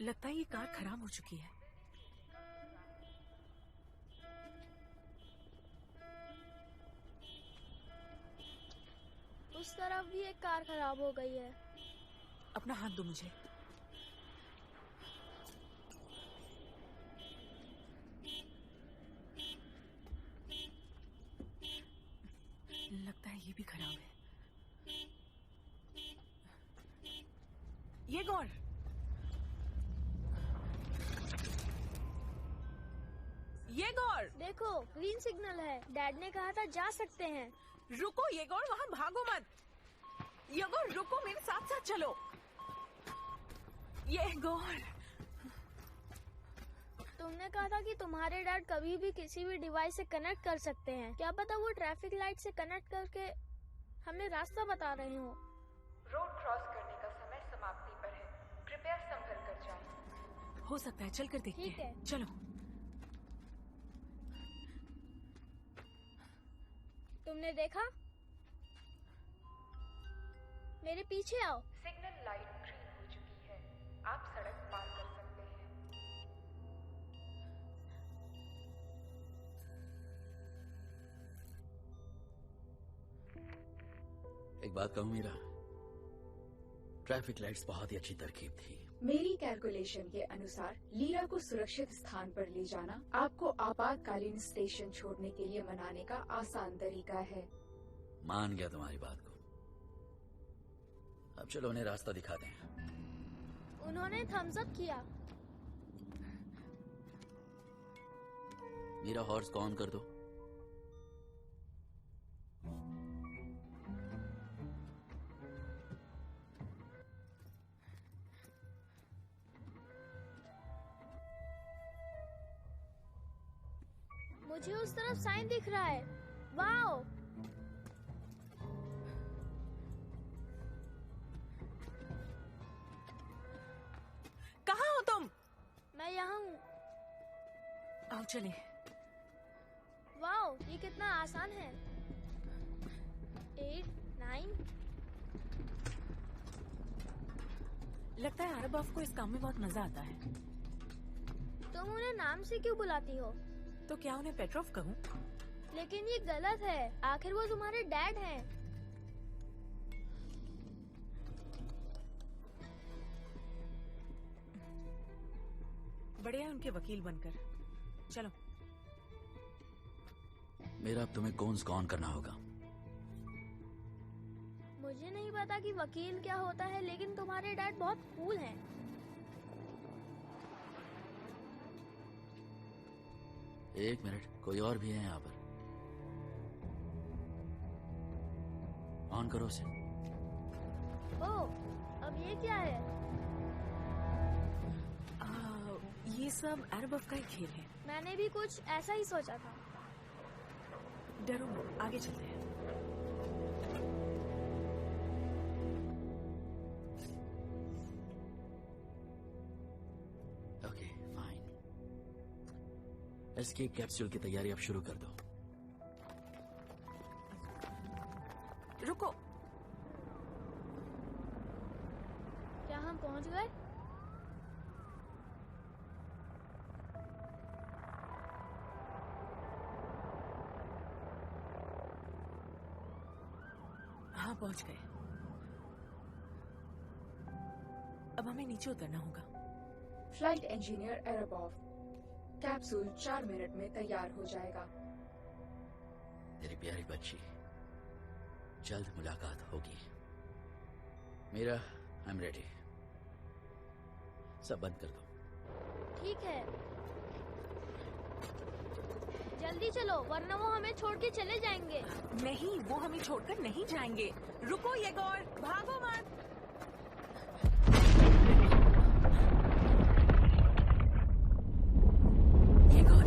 लगता है ये कार खराब हो चुकी है। उस तरफ भी एक कार खराब हो गई है। अपना हाथ दो मुझे। लगता है ये भी खराब है। ये गौर, ये गौर, देखो ग्रीन सिग्नल है। डैड ने कहा था जा सकते हैं। रुको ये गौर, वहाँ भागो मत। ये गौर रुको, मेरे साथ साथ चलो। ये गौर, तुमने कहा था कि तुम्हारे डैड कभी भी किसी भी डिवाइस से कनेक्ट कर सकते हैं। क्या पता वो ट्रैफिक लाइट से कनेक्ट करके हमें रास्ता बता रहे हो। रोड क्रॉस करने का समय समाप्ति पर है, कृपया संभल कर जाएं। हो सकता है, चल कर देखते ठीक हैं। है। चलो। तुमने देखा? मेरे पीछे आओ। सिग्नल लाइट ग्रीन हो चुकी है, आप सड़क पार कर सकते हैं। एक बात कहूं मीरा, ट्रैफिक लाइट्स बहुत ही अच्छी तरकीब थी। मेरी कैलकुलेशन के अनुसार लीरा को सुरक्षित स्थान पर ले जाना आपको आपातकालीन स्टेशन छोड़ने के लिए मनाने का आसान तरीका है। मान गया तुम्हारी बात को। अब चलो उन्हें रास्ता दिखाते हैं। उन्होंने थम्स अप किया। मीरा हॉर्स को ऑन कर दो। मुझे उस तरफ साइन दिख रहा है। वाओ! कहाँ हो तुम? मैं यहाँ हूँ। आओ चले। वाओ, ये कितना आसान है। 8, 9। लगता है अरबाफ को इस काम में बहुत मजा आता है। तुम उन्हें नाम से क्यों बुलाती हो? तो क्या उन्हें पेट्रोव कहूँ? लेकिन ये गलत है। आखिर वो तुम्हारे डैड हैं। बढ़िया उनके वकील बनकर। चलो। मेरा अब तुम्हें कौन से ऑन करना होगा। मुझे नहीं पता कि वकील क्या होता है, लेकिन तुम्हारे डैड बहुत कूल हैं। एक मिनट, कोई और भी है यहाँ पर। ऑन करो उसे। ओह, अब ये क्या है? ये सब अरबाफ का ही खेल है। मैंने भी कुछ ऐसा ही सोचा था। डरो मत, आगे चलते हैं। Okay fine. एस्केप कैप्सूल की तैयारी अब शुरू कर दो। रुको। क्या हम पहुंच गए? हाँ पहुंच गए। अब हमें नीचे उतरना होगा। फ्लाइट इंजीनियर एरबाफ, कैप्सूल 4 मिनट में तैयार हो जाएगा। मेरी प्यारी बच्ची, जल्द मुलाकात होगी। Meera, I am ready. सब बंद कर दो। ठीक है, जल्दी चलो वरना वो हमें छोड़ के चले जाएंगे। नहीं, वो हमें छोड़कर नहीं जाएंगे। रुको ये गौर, भागो मत। ये गौर।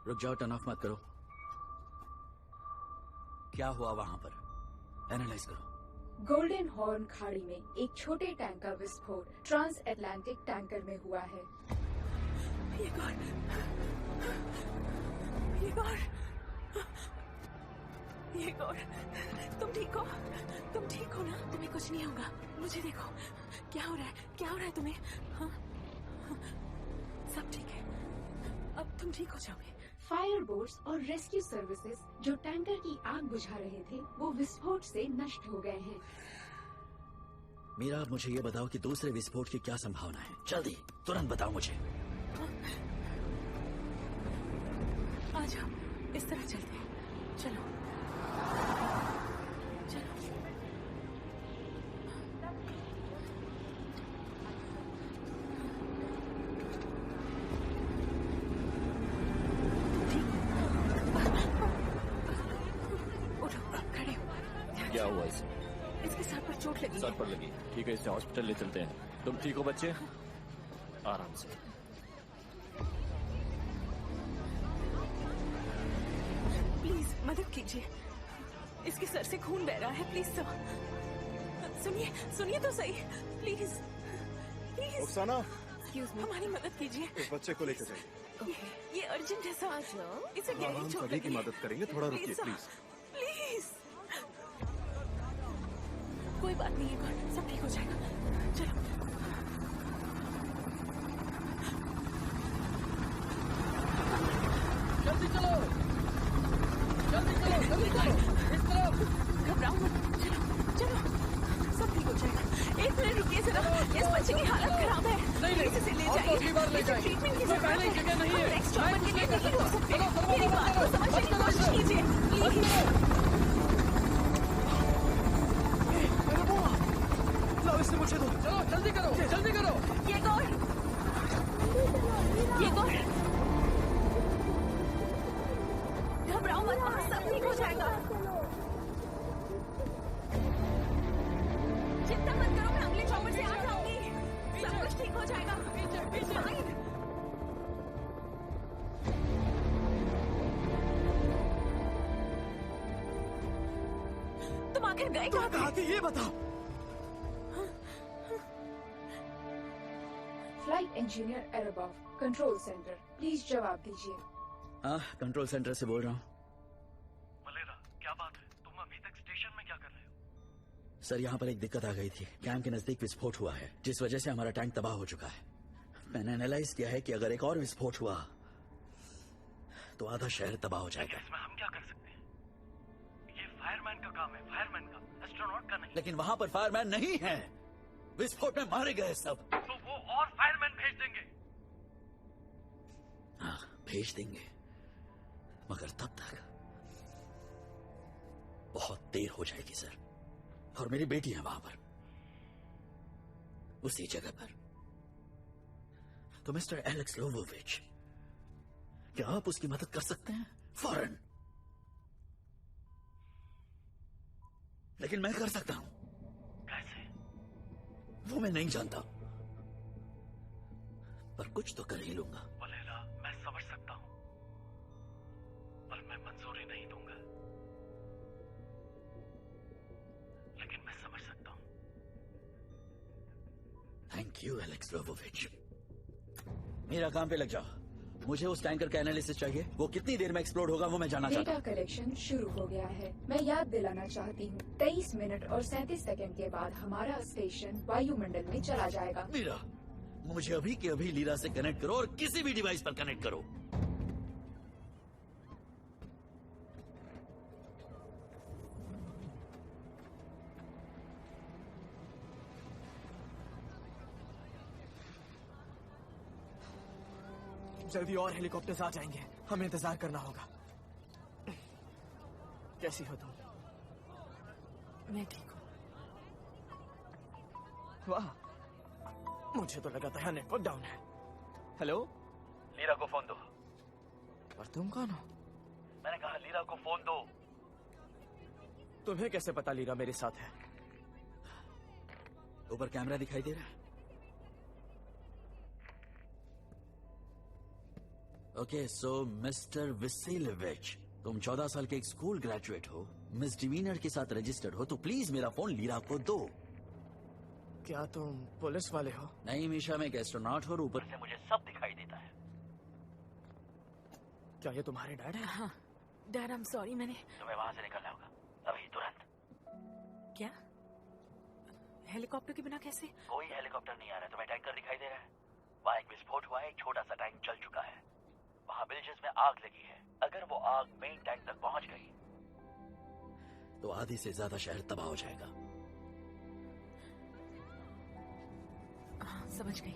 रुक जाओ, टर्न ऑफ मत करो। क्या हुआ वहां पर? एनालाइज करो। गोल्डन हॉर्न खाड़ी में एक छोटे टैंक का विस्फोट ट्रांस अटलांटिक टैंकर में हुआ है। ये गौर, तुम ठीक हो? तुम ठीक हो ना? तुम्हें कुछ नहीं होगा। मुझे देखो, क्या हो रहा है? क्या हो रहा है तुम्हें? हाँ? सब ठीक है, अब तुम ठीक हो जाओगे। फायर बोट्स और रेस्क्यू सर्विसेज जो टैंकर की आग बुझा रहे थे वो विस्फोट से नष्ट हो गए हैं। मीरा, आप मुझे ये बताओ कि दूसरे विस्फोट की क्या संभावना है? जल्दी, तुरंत बताओ मुझे। आ जाओ, इस तरह चलते हैं। चलो चलो। उठो, खड़े हो। क्या हुआ इसे? इसके सर पर चोट लगी सर है। पर लगी? ठीक है, इसे हॉस्पिटल ले चलते हैं। तुम ठीक हो बच्चे? आराम से। प्लीज मदद कीजिए, इसके सर से खून बह रहा है। प्लीज सुनिए, सुनिए तो सही। Please please Rukhsana, excuse me, हमारी मदद कीजिए। इस बच्चे को लेकर जाइए। ये अर्जेंट है सर। इसे हाँ, गहरी हम चोट सभी की लगी है। मदद करेंगे, थोड़ा रुकिए सर, प्लीज। प्लीज। कोई बात नहीं है, सब ठीक हो जाएगा। चलो। जल्दी चलो, जल्दी चलो, जल्दी चलो, इस तरफ। घबराओ मत, चलो चलो, सब ठीक हो जाएगा। एक मिनट रुकिए जरा, इस बच्चे की हालत खराब है। नहीं, प्लीज इसे ले आप तो जाइए। अगली बार ले इसे जाइए। ट्रीटमेंट की इसमें जरूरत पहले ही है। जगह नहीं है। हम नेक्स्ट चॉपर के लिए मैं नहीं रोक सकते। चलो, चलो, मेरी बात को समझने की कोशिश कीजिए प्लीज। लाओ इसे मुझे दो। चलो, जल्दी करो, जल्दी करो। ये गौर, ये गौर, घबराओ मत, सब ठीक हो जाएगा। चिंता मत करो, मैं अगले चॉपर से आ जाऊंगी। सब कुछ ठीक हो जाएगा। Fine। तुम आखिर गए कहाँ थे? थी ये बताओ। फ्लाइट इंजीनियर एरोबॉफ, कंट्रोल सेंटर, प्लीज जवाब दीजिए। हाँ, कंट्रोल सेंटर से बोल रहा हूँ। मलेरा, क्या बात है? तुम अभी तक स्टेशन में क्या कर रहे हो? सर, यहाँ पर एक दिक्कत आ गई थी। कैंप के नजदीक विस्फोट हुआ है, जिस वजह से हमारा टैंक तबाह हो चुका है। मैंने एनालाइज किया है कि अगर एक और विस्फोट हुआ तो आधा शहर तबाह हो जाएगा। इसमें हम क्या कर सकते हैं? ये फायरमैन का काम है, फायरमैन का, एस्ट्रोनॉट का नहीं। लेकिन वहाँ पर फायरमैन नहीं है। विस्फोट में मारे गए सब। तो वो और फायरमैन भेज देंगे। हाँ, भेज देंगे, मगर तब तक बहुत देर हो जाएगी सर। और मेरी बेटी है वहां पर, उसी जगह पर। तो मिस्टर एलेक्स लोवोविच, क्या आप उसकी मदद कर सकते हैं फौरन? लेकिन मैं कर सकता हूं। कैसे? वो मैं नहीं जानता, पर कुछ तो कर ही लूंगा। मलेरा, मैं समझ सकता हूँ, पर मैं मंजूरी नहीं दूंगा। लेकिन मैं समझ सकता हूँ। Thank you Alex Lovovich. मेरा काम पे लग जाओ। मुझे उस टैंकर का एनालिसिस चाहिए। वो कितनी देर में एक्सप्लोड होगा वो मैं जानना चाहता डेटा हूँ। कलेक्शन शुरू हो गया है। मैं याद दिलाना चाहती हूँ 23 मिनट और 37 सेकंड के बाद हमारा स्टेशन वायुमंडल में चला जाएगा। मीरा, मुझे अभी के अभी लीरा से कनेक्ट करो और किसी भी डिवाइस पर कनेक्ट करो। जल्दी और हेलीकॉप्टर्स आ जाएंगे, हमें इंतजार करना होगा। कैसी हो तुम? मैं ठीक हूँ। वाह, मुझे तो लगा था नेटवर्क डाउन है। हेलो, लीरा को फोन दो। और तुम कौन हो? मैंने कहा लीरा को फोन दो। तुम्हें कैसे पता लीरा मेरे साथ है? ऊपर कैमरा दिखाई दे रहा है। ओके, सो मिस्टर विसिलेविच, तुम 14 साल के एक स्कूल ग्रेजुएट हो मिसडिमीनर के साथ रजिस्टर्ड हो तो प्लीज मेरा फोन लीरा को दो। क्या तुम पुलिस वाले हो? नहीं मीशा, मैं एक एस्ट्रोनॉट हूँ और ऊपर से मुझे सब दिखाई देता है। क्या ये तुम्हारे डैड है? हाँ डैड, आई एम सॉरी, मैंने तुम्हें वहां से निकलना होगा अभी, तुरंत। क्या? हेलीकॉप्टर के बिना कैसे? कोई हेलीकॉप्टर नहीं आ रहा है, तुम्हें टैंकर दिखाई दे रहा है? वहाँ एक विस्फोट हुआ है, एक छोटा सा टैंक जल चुका है। वहाँ बिल्जेस में आग लगी है। अगर वो आग मेन टैंक तक पहुंच गई तो आधी से ज्यादा शहर तबाह हो जाएगा। हाँ समझ गई।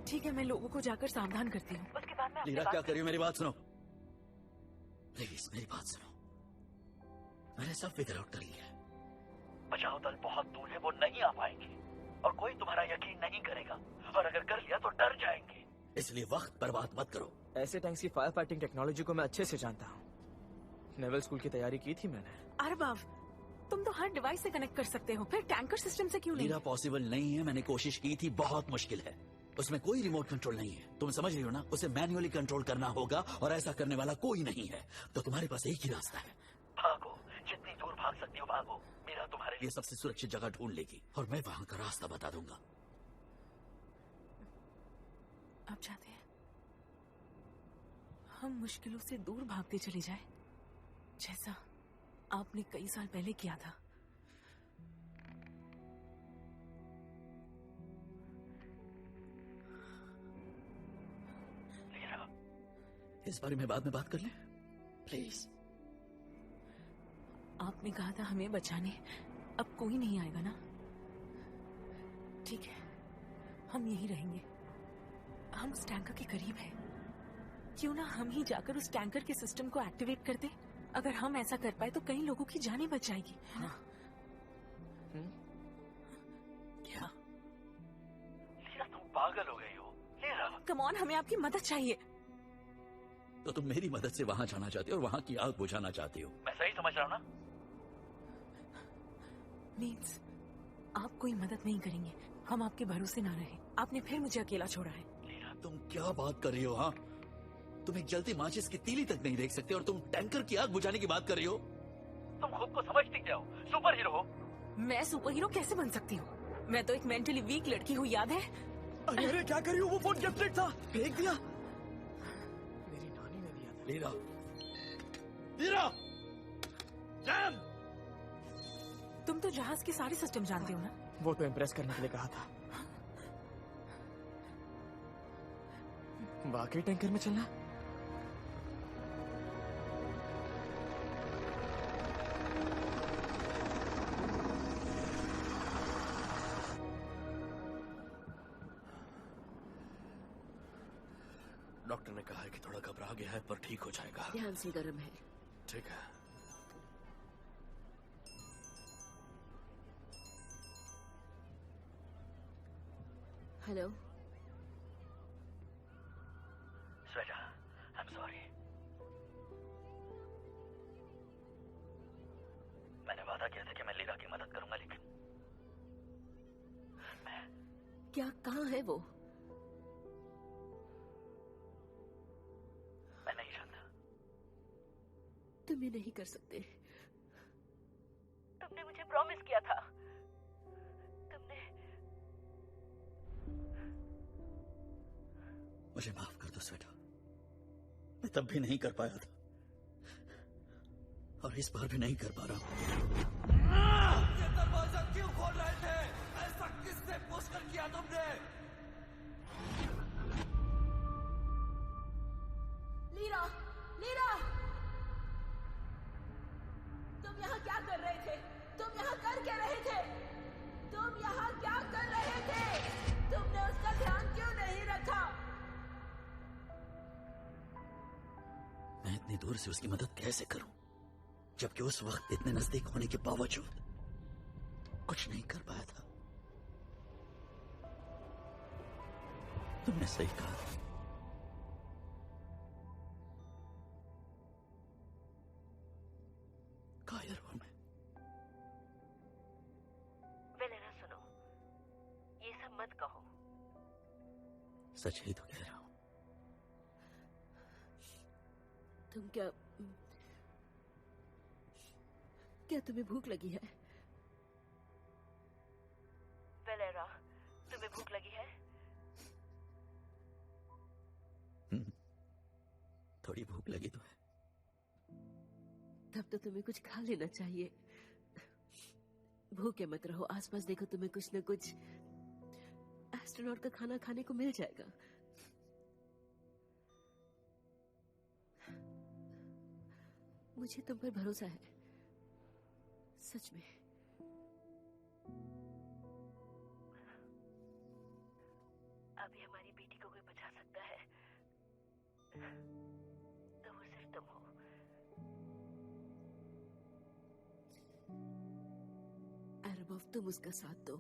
ठीक है, मैं लोगों को जाकर सावधान करती हूँ। उसके बाद मैं लीरा क्या करियो, मेरी बात सुनो प्लीज, मेरी बात सुनो। मैंने सब फिगर आउट कर लिया है। बचाव दल बहुत दूर है, वो नहीं आ पाएंगे और कोई तुम्हारा यकीन नहीं करेगा, और अगर कर लिया तो डर जाएंगे। इसलिए वक्त बर्बाद मत करो। ऐसे टैंक्स की फायर फाइटिंग टेक्नोलॉजी को मैं अच्छे से जानता हूँ। नेवल स्कूल की तैयारी की थी मैंने। अरबाब, तुम तो हर डिवाइस से कनेक्ट कर सकते हो, फिर टैंकर सिस्टम से क्यों नहीं? लीरा पॉसिबल नहीं है, मैंने कोशिश की थी, बहुत मुश्किल है। उसमें कोई रिमोट कंट्रोल नहीं है, तुम समझ रही हो ना? उसे मैन्युअली कंट्रोल करना होगा और ऐसा करने वाला कोई नहीं है। तो तुम्हारे पास एक ही रास्ता है, भागो, जितनी दूर भाग सकती हो भागो। मीरा तुम्हारे लिए सबसे सुरक्षित जगह ढूंढ लेगी और मैं वहां का रास्ता बता दूंगा। आप चाहते हैं हम मुश्किलों से दूर भागते चले जाए, जैसा आपने कई साल पहले किया था? लीरा, इस बारे में बाद में बात कर लें प्लीज। आपने कहा था हमें बचाने, अब कोई नहीं आएगा ना? ठीक है, हम यहीं रहेंगे। हम उस टैंकर के करीब हैं, क्यों ना हम ही जाकर उस टैंकर के सिस्टम को एक्टिवेट कर दें? अगर हम ऐसा कर पाए तो कई लोगों की जानें बच जाएगी, है ना? क्या लीरा, तुम पागल हो गई हो? लीरा कम ऑन, हमें आपकी मदद चाहिए। तो तुम मेरी मदद से वहां जाना चाहती हो और वहां की आग बुझाना चाहती हो, मैं सही समझ रहा हूं ना? मीन्स आप कोई मदद नहीं करेंगे, हम आपके भरोसे ना रहे। आपने फिर मुझे अकेला छोड़ा है। लीरा तुम क्या बात कर रही हो? हाँ, तुम एक जलती माचिस की तीली तक नहीं देख सकते और तुम टैंकर की आग बुझाने की बात कर रही हो? तुम खुद को समझती क्या हो? सुपर हीरो हो? मैं सुपर हीरो कैसे बन सकती हूँ? मैं तो एक मेंटली वीक लड़की हूँ, याद है? अरे क्या कर रही हो? वो फोन गिफ्टेड था, फेंक दिया। मेरी नानी ने दिया था। Lira, lira, jam! तुम तो जहाज के सारे सिस्टम जानते हो ना? वो तो इम्प्रेस करने के लिए कहा था। वाकई टैंकर में चलना? डॉक्टर ने कहा है कि थोड़ा घबरा गया है पर ठीक हो जाएगा। ध्यान से गर्म है। ठीक है। Hello Shweta, I am sorry. मैंने वादा किया था कि मैं लीरा की मदद करूंगा, लेकिन क्या? कहाँ है वो? मैं नहीं जानता। तुम ये नहीं कर सकते। तुमने मुझे प्रॉमिस किया था। तुमने मुझे माफ कर दो स्वेता, मैं तब भी नहीं कर पाया था और इस बार भी नहीं कर पा रहा हूं। ये दरवाजा क्यों खोल रहे थे? ऐसा किसने पुशकर किया तुमने? लीरा, लीरा, तुम यहाँ क्या कर रहे थे? तुम यहाँ कर क्या रहे थे? तुम यहाँ क्या कर रहे थे? तुमने उसका ध्यान क्यों नहीं रखा? मैं इतनी दूर से उसकी मदद कैसे करूं, जबकि उस वक्त इतने नजदीक होने के बावजूद कुछ नहीं कर पाया था। तुमने सही कहा। कायर हूं मैं। वेलेना सुनो, ये सब मत कहो। सच ही तो कह रहा हूं। तुम क्या क्या तुम्हें भूख लगी है? वेलेरा, तुम्हें भूख लगी है? थोड़ी भूख लगी तो है। तब तो तुम्हें कुछ खा लेना चाहिए। भूखे मत रहो, आसपास देखो, तुम्हें कुछ न कुछ एस्ट्रोनॉट का खाना खाने को मिल जाएगा। मुझे तुम पर भरोसा है, सच में। अभी हमारी बेटी को कोई बचा सकता है तो वो सिर्फ तुम हो। एरबॉफ, तुम उसका साथ दो।